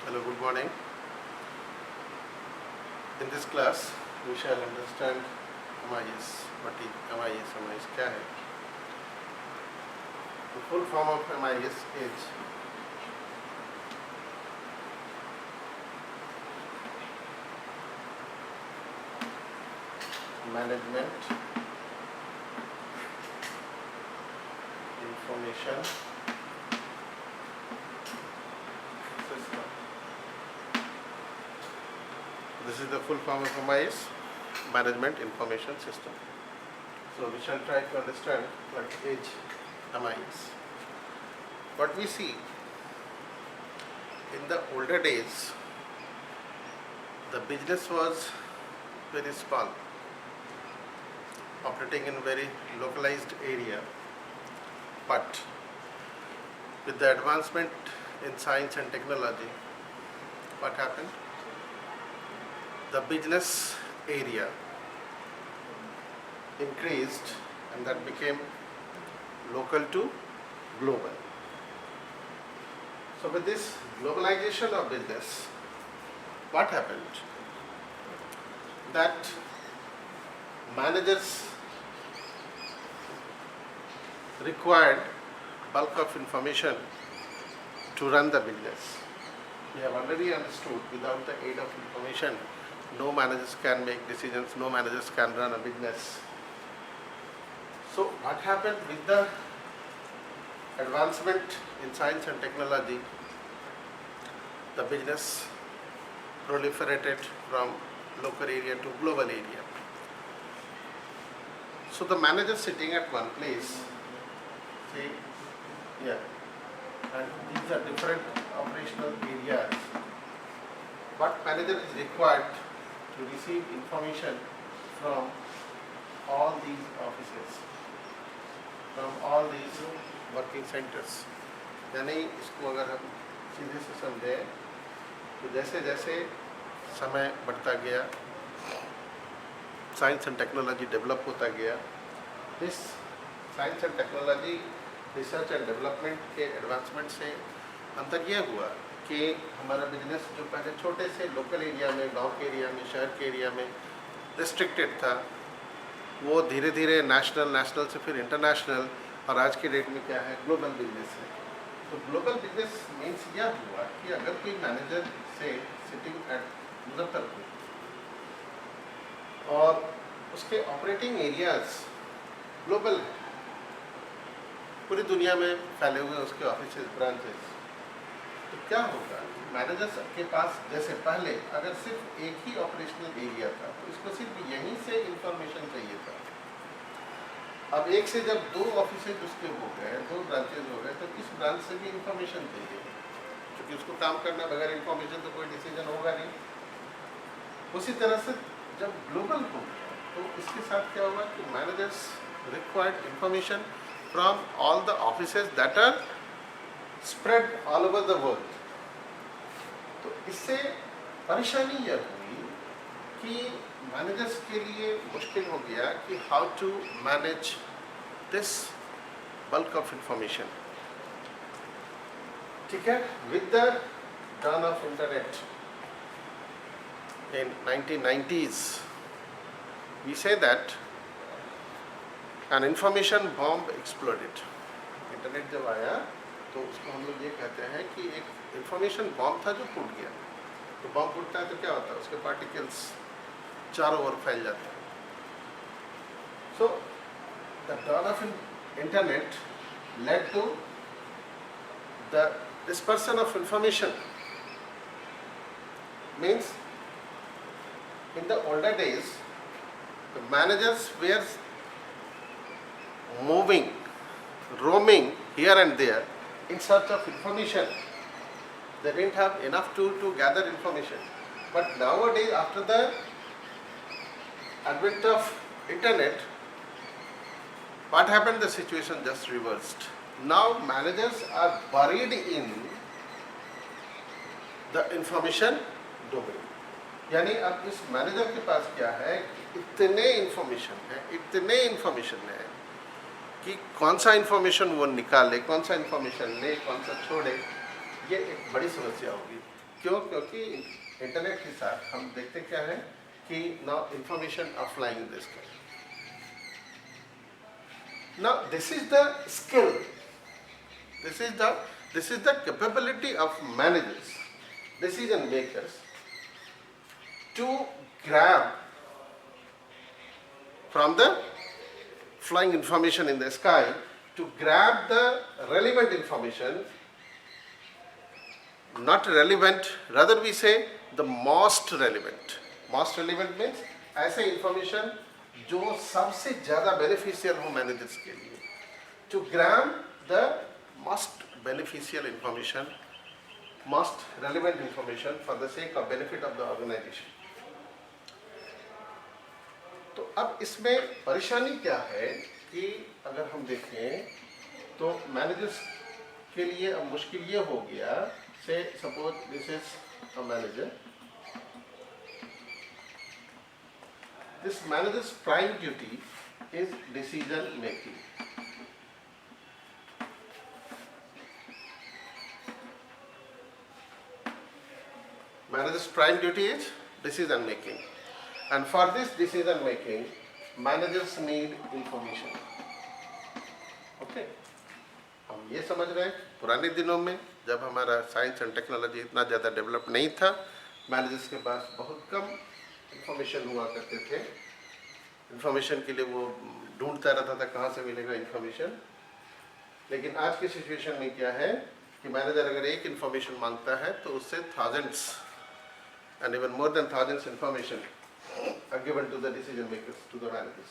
Hello, good morning. In this class, we shall understand MIS. What is MIS? MIS क्या है? The full form of MIS is Management Information System. This is the full form of MIS, Management Information System. So we shall try to understand what is MIS. What we see in the older days, the business was very small, operating in very localized area. But with the advancement in science and technology, what happened? The business area increased and that became local to global. So with this globalization of business, what happened? That managers required bulk of information to run the business. We have already understood without the aid of information, no managers can make decisions, no managers can run a business. So what happened with the advancement in science and technology, the business proliferated from local area to global area. So the manager sitting at one place, say here, and these are different operational areas. What manager is required to receive information from all these offices, from all these working centers. यानी इसको अगर हम सीधे से समझें तो जैसे जैसे समय बढ़ता गया, साइंस एंड टेक्नोलॉजी डेवलप होता गया, इस science and technology research and development के एडवांसमेंट से अंतर यह हुआ कि हमारा बिजनेस जो पहले छोटे से लोकल एरिया में, गांव के एरिया में, शहर के एरिया में रिस्ट्रिक्टेड था, वो धीरे धीरे नेशनल से फिर इंटरनेशनल और आज के डेट में क्या है, ग्लोबल बिजनेस है. तो ग्लोबल बिजनेस मीन्स यह हुआ कि अगर कोई मैनेजर से सिटिंग एट मुजफ्फरपुर और उसके ऑपरेटिंग एरियाज ग्लोबल है, पूरी दुनिया में फैले हुए उसके ऑफिस ब्रांचेस, तो क्या होगा, मैनेजर्स के पास जैसे पहले अगर सिर्फ एक ही ऑपरेशनल एरिया था तो इसको सिर्फ यहीं से इंफॉर्मेशन चाहिए था. अब एक से जब दो ऑफिसेज उसके हो गए, दो ब्रांचेज हो गए, तो इस ब्रांच से भी इंफॉर्मेशन चाहिए, क्योंकि उसको काम करना बगैर इंफॉर्मेशन तो कोई डिसीजन होगा नहीं. उसी तरह से जब ग्लोबल हो गया तो इसके साथ क्या हुआ कि managers required information from all the offices that are spread all over the world. तो इससे परेशानी यह हुई कि मैनेजर्स के लिए मुश्किल हो गया कि how to manage this bulk of information. ठीक है, with the dawn of internet in 1990s, we say that an information bomb exploded. Internet जब आया तो उसको हम लोग ये कहते हैं कि एक इंफॉर्मेशन बॉम्ब था जो फूट गया. तो बॉम्ब फूटता है तो क्या होता है, उसके पार्टिकल्स चारों ओर फैल जाते हैं. So the dawn of internet led to the dispersion of information. Means in the older days the managers were moving, roaming here and there in search of information. They didn't have enough to gather information. But nowadays, after the advent of internet, what happened? The situation just reversed. Now managers are buried in the information domain. यानी अब इस manager के पास क्या है कि इतने information है कि कौन सा इंफॉर्मेशन वो निकाले, कौन सा इंफॉर्मेशन ले, कौन सा छोड़े, ये एक बड़ी समस्या होगी. क्यों? क्योंकि इंटरनेट के साथ हम देखते क्या है कि now information are flying in the sky. Now this is the skill, this is the capability of managers, decision makers, to grab from the flying information in the sky, to grab the relevant information, not relevant, rather we say the most relevant. Most relevant means ऐसे information जो सबसे ज़्यादा beneficial हो managers के लिए. To grab the most beneficial information, most relevant information for the sake of benefit of the organization. तो अब इसमें परेशानी क्या है कि अगर हम देखें तो मैनेजर्स के लिए अब मुश्किल ये हो गया. से suppose this is a manager. This managers prime duty is decision making. Manager's prime duty is decision making, and for this decision making, managers need information. Okay? हम ये समझ रहे हैं पुराने दिनों में जब हमारा साइंस एंड टेक्नोलॉजी इतना ज़्यादा डेवलप नहीं था, मैनेजर्स के पास बहुत कम इंफॉर्मेशन हुआ करते थे. इंफॉर्मेशन के लिए वो ढूंढता रहता था कहाँ से मिलेगा इंफॉर्मेशन. लेकिन आज की सिचुएशन में क्या है कि मैनेजर अगर एक इंफॉर्मेशन मांगता है तो उससे thousands and even more than thousands information are given to the decision makers, to the managers.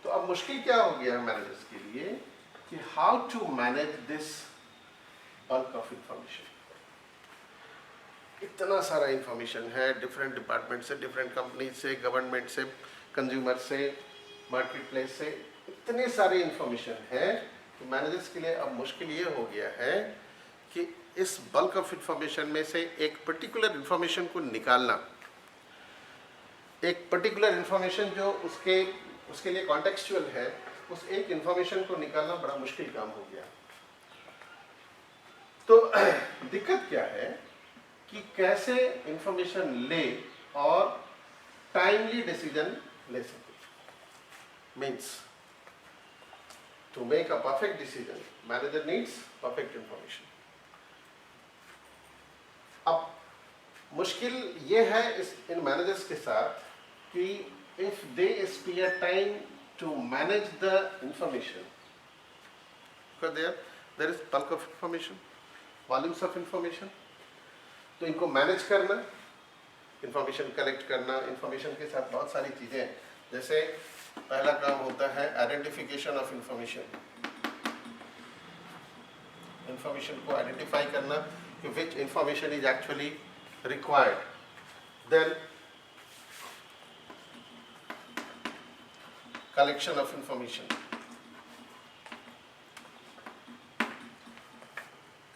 तो अब मुश्किल क्या हो गया है मैनेजर्स के लिए कि how to manage this bulk of information. इतना सारा इंफॉर्मेशन है डिफरेंट डिपार्टमेंट से, डिफरेंट कंपनी से, गवर्नमेंट से, कंज्यूमर से, मार्केट प्लेस से, इतने सारे इंफॉर्मेशन है कि मैनेजर्स के लिए अब मुश्किल ये हो गया है कि इस बल्क ऑफ इंफॉर्मेशन में से एक पर्टिकुलर इंफॉर्मेशन को निकालना, एक पर्टिकुलर इंफॉर्मेशन जो उसके लिए कॉन्टेक्चुअल है, उस एक इंफॉर्मेशन को निकालना बड़ा मुश्किल काम हो गया. तो दिक्कत क्या है कि कैसे इंफॉर्मेशन ले और टाइमली डिसीजन ले सके. Means to make a perfect decision manager needs perfect information. अब मुश्किल ये है इन मैनेजर्स के साथ कि if they spare time to manage the information, because there is bulk of information, volumes of information, तो इनको मैनेज करना, इंफॉर्मेशन कलेक्ट करना, इंफॉर्मेशन के साथ बहुत सारी चीज़ें हैं. जैसे पहला काम होता है आइडेंटिफिकेशन ऑफ इंफॉर्मेशन. इंफॉर्मेशन को आइडेंटिफाई करना कि which information is actually required. Then collection of information,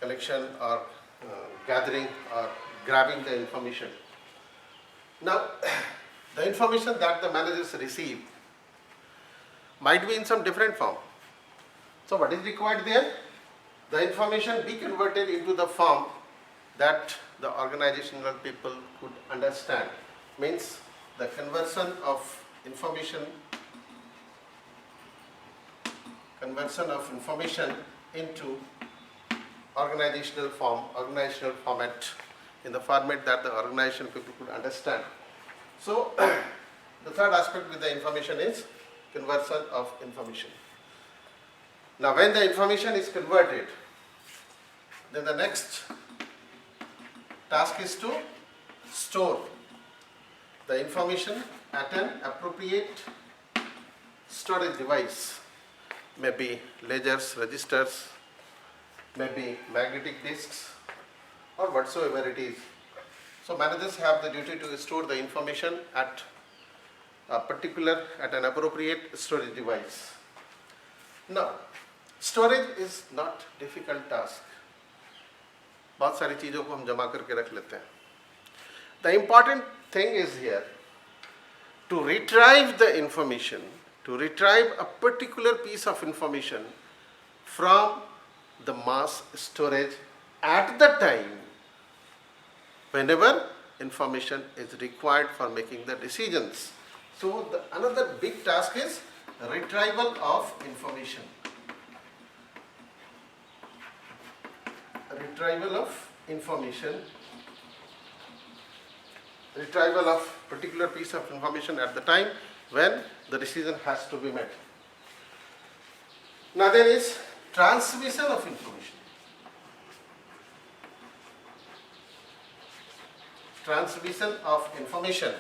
collection or gathering or grabbing the information. Now the information that the managers receive might be in some different form. So what is required there? The information be converted into the form that the organizational people could understand. Means the conversion of information into organizational format, in the format that the organizational people could understand. So the third aspect with the information is conversion of information. Now when the information is converted, then the next task is to store the information at an appropriate storage device. Maybe ledgers, registers, maybe magnetic disks, or whatsoever it is. So managers have the duty to store the information at an appropriate storage device. Now, storage is not difficult task. बहुत सारी चीज़ों को हम जमा करके रख लेते हैं. The important thing is here to retrieve the information, to retrieve a particular piece of information from the mass storage at the time whenever information is required for making the decisions. So another big task is retrieval of information. Retrieval of information. Retrieval of particular piece of information at the time when the decision has to be made. Now there is transmission of information. Transmission of information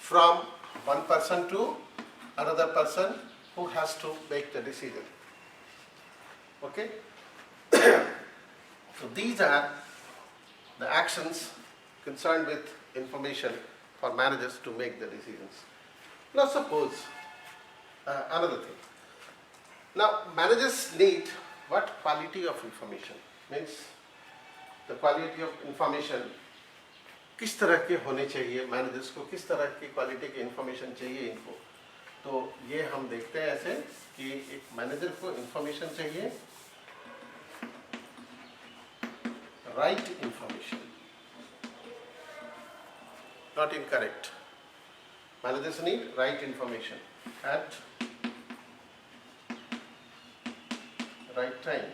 from one person to another person who has to make the decision. Okay? So these are the actions concerned with information for managers to make the decisions. Now suppose another thing. Now managers need what quality of information? Means the quality of information किस तरह के होने चाहिए, managers को किस तरह की quality की इंफॉर्मेशन चाहिए इनको. तो ये हम देखते हैं ऐसे कि एक मैनेजर को इंफॉर्मेशन चाहिए right information, not incorrect. Managers need right information at right time,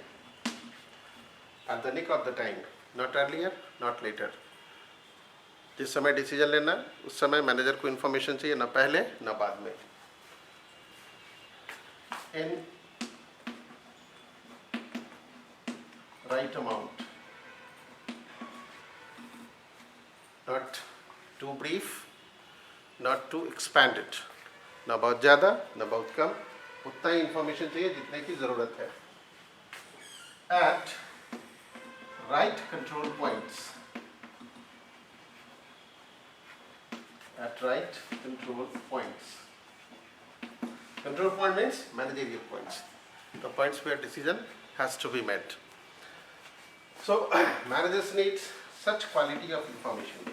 at the nick of the time, not earlier, not later. जिस समय डिसीजन लेना उस समय मैनेजर को इंफॉर्मेशन चाहिए, ना पहले ना बाद में. In right amount, not too brief, not too expanded, ना बहुत ज़्यादा ना बहुत कम, उतना ही इंफॉर्मेशन चाहिए जितने की ज़रूरत है. At right control points. At right control points. Control point means managerial points, the points where decision has to be made. So managers need such quality of information.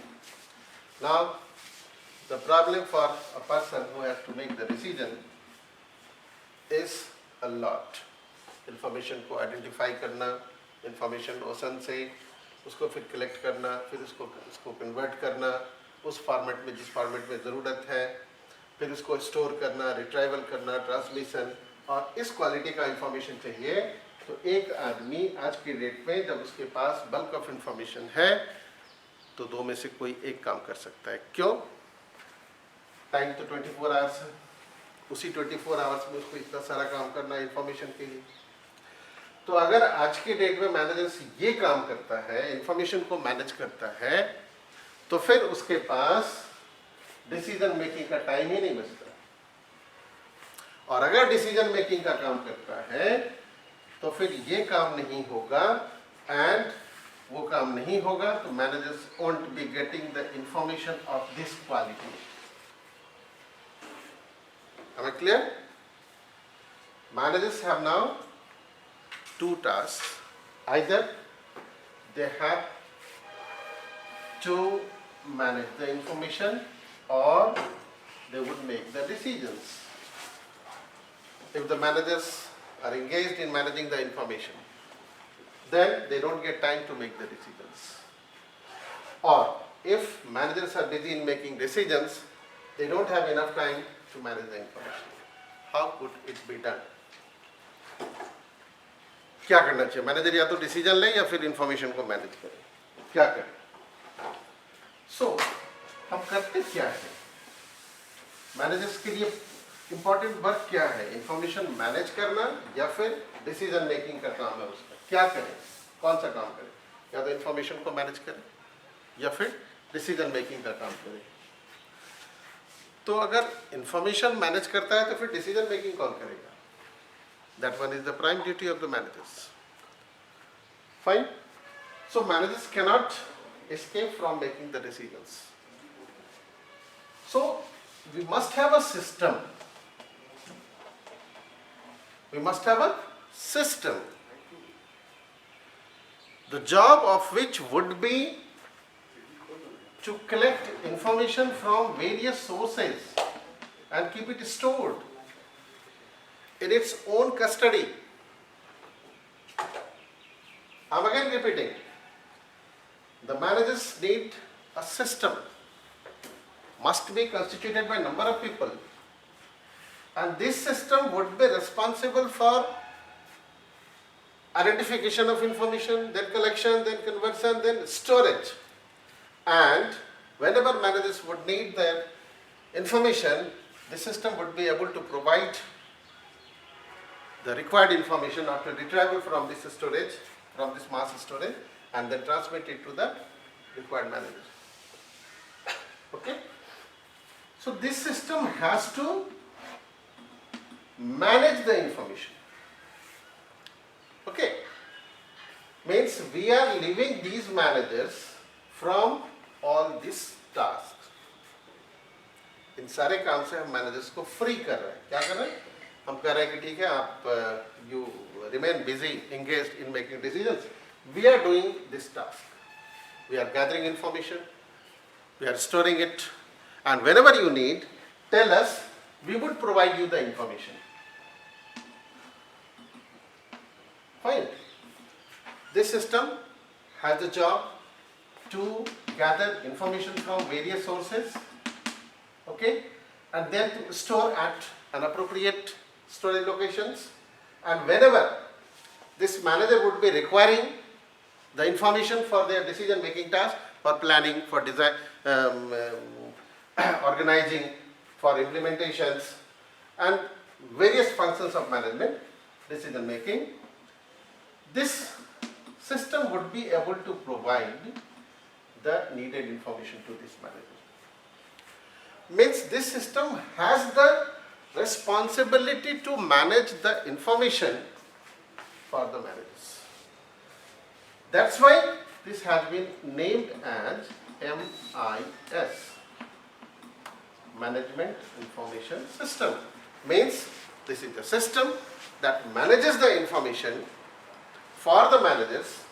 Now the problem for a person who has to make the decision is a lot. Information को identify करना, information ocean से उसको फिर collect करना, फिर उसको convert करना उस फॉर्मेट में जिस फॉर्मेट में ज़रूरत है, फिर उसको स्टोर करना, रिट्राइवल करना, ट्रांसमिशन, और इस क्वालिटी का इंफॉर्मेशन चाहिए. तो एक आदमी आज की डेट में जब उसके पास बल्क ऑफ इंफॉर्मेशन है तो दो में से कोई एक काम कर सकता है. क्यों? टाइम तो 24 आवर्स है, उसी 24 आवर्स में उसको इतना सारा काम करना है इंफॉर्मेशन के लिए. तो अगर आज की डेट में मैनेजर्स ये काम करता है, इंफॉर्मेशन को मैनेज करता है, तो फिर उसके पास डिसीजन मेकिंग का टाइम ही नहीं बचता. और अगर डिसीजन मेकिंग का काम करता है तो फिर ये काम नहीं होगा, एंड वो काम नहीं होगा तो managers won't be getting the information of this quality. Am I clear? Managers have now two tasks. Either they have to manage the information or they would make the decisions. If the managers are engaged in managing the information, then they don't get time to make the decisions. Or if managers are busy in making decisions, they don't have enough time to manage the information. How could it be done? क्या करना चाहिए? Manager या तो decision ले या फिर information को manage करे. क्या करें? सो हम करते क्या है? मैनेजर्स के लिए इंपॉर्टेंट वर्क क्या है? इंफॉर्मेशन मैनेज करना या फिर डिसीजन मेकिंग का काम है उसका. क्या करें? कौन सा काम करें? या तो इंफॉर्मेशन को मैनेज करें या फिर डिसीजन मेकिंग का काम करें. तो अगर इंफॉर्मेशन मैनेज करता है तो फिर डिसीजन मेकिंग कौन करेगा? That one is the prime duty of the managers. Fine. So managers cannot escape from making the decisions. So we must have a system. We must have a system. The job of which would be to collect information from various sources and keep it stored in its own custody I'm again repeating. The managers need a system, must be constituted by number of people, and this system would be responsible for identification of information, then collection, then conversion, then storage. And whenever managers would need their information, the system would be able to provide the required information after retrieval from this storage, from this mass storage, and then transmit it to the required manager. Okay? So this system has to manage the information. Okay? Means we are leaving these managers from all these tasks. इन सारे काम से हम managers को free कर रहे हैं. क्या कर रहे हैं? हम कह रहे हैं कि ठीक है, आप you remain busy, engaged in making decisions. We are doing this task. We are gathering information, we are storing it, and whenever you need, tell us, we would provide you the information. Fine. This system has the job to gather information from various sources, okay, and then to store at an appropriate storage locations, and whenever this manager would be requiring the information for their decision making task, for planning, for design, organizing, for implementations, and various functions of management, decision making, this system would be able to provide the needed information to this manager. Means this system has the responsibility to manage the information for the managers. That's why this has been named as MIS, Management Information System. Means this is the system that manages the information for the managers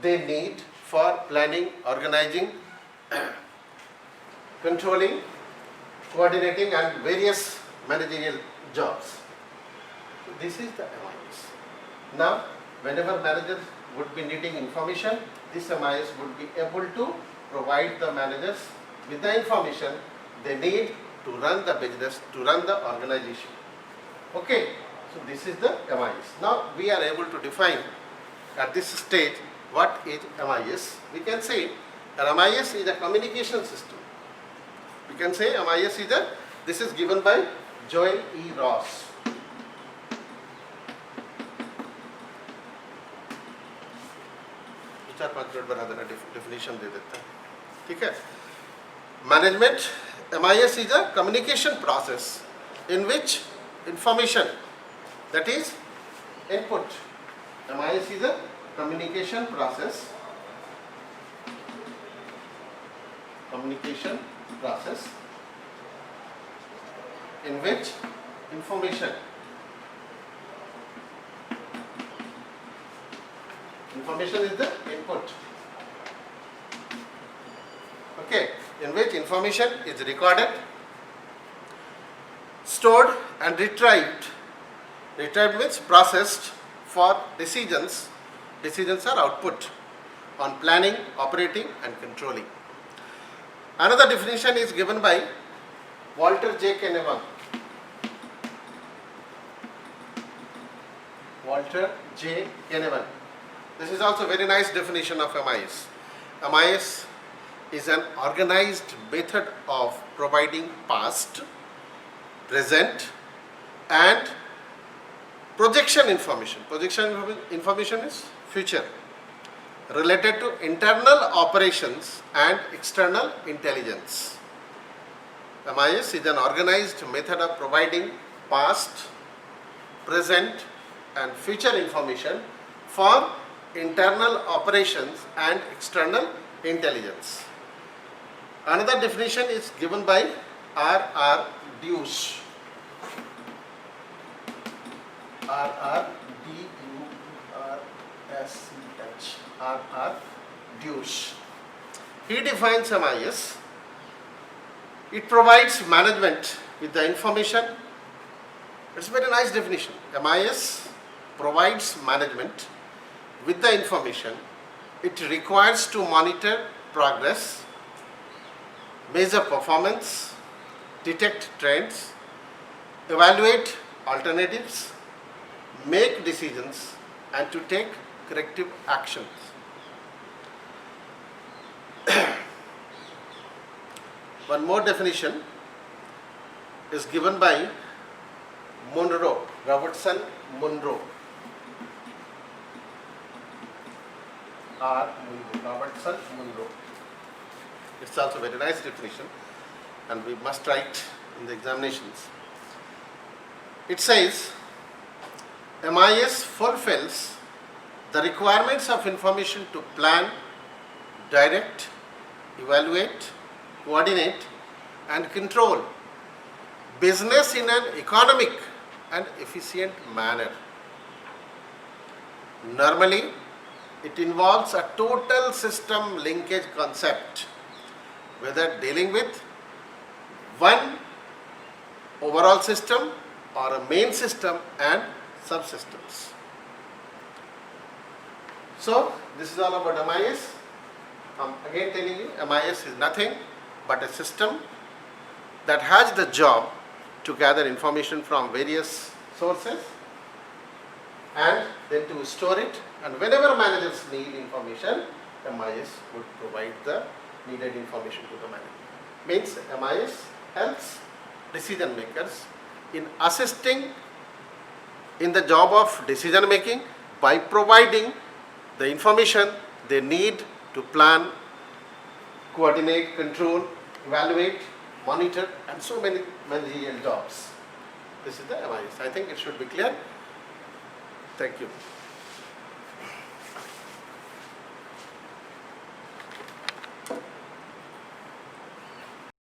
they need for planning, organizing, controlling, coordinating, and various managerial jobs. So this is the MIS. Now, whenever managers would be needing information, this MIS would be able to provide the managers with the information they need to run the business, to run the organization. Okay, so this is the MIS. Now we are able to define at this stage what is MIS. We can say an MIS is a communication system. We can say MIS is a, this is given by Joel E. Ross. चार पांच minute बना देना, definition दे देता है. ठीक है? Management, MIS is a communication process in which information, that is input. MIS is a communication process in which information is the input. Okay, in which information is recorded, stored, and retrieved. Retrieved means processed for decisions. Decisions are output on planning, operating, and controlling. Another definition is given by Walter J. Kenevan. Walter J. Kenevan. This is also a very nice definition of MIS. MIS is an organized method of providing past, present, and projection information. Projection information is future, related to internal operations and external intelligence. MIS is an organized method of providing past, present, and future information for internal operations and external intelligence. Another definition is given by R.R. Deuce. R.R. Deuce. He defines MIS. It provides management with the information. It's a very nice definition. MIS provides management with the information, it requires to monitor progress, measure performance, detect trends, evaluate alternatives, make decisions, and to take corrective actions. One more definition is given by Munro, Robertson Munro. Robertson Munro. It's also a very nice definition, and we must write in the examinations. It says, MIS fulfills the requirements of information to plan, direct, evaluate, coordinate, and control business in an economic and efficient manner. Normally, it involves a total system linkage concept, whether dealing with one overall system or a main system and subsystems. So, this is all about MIS. I'm again telling you, MIS is nothing but a system that has the job to gather information from various sources and then to store it, and whenever managers need information, MIS would provide the needed information to the manager. Means MIS helps decision makers in assisting in the job of decision making by providing the information they need to plan, coordinate, control, evaluate, monitor, and so many managerial jobs. This is the MIS. I think it should be clear. Thank you.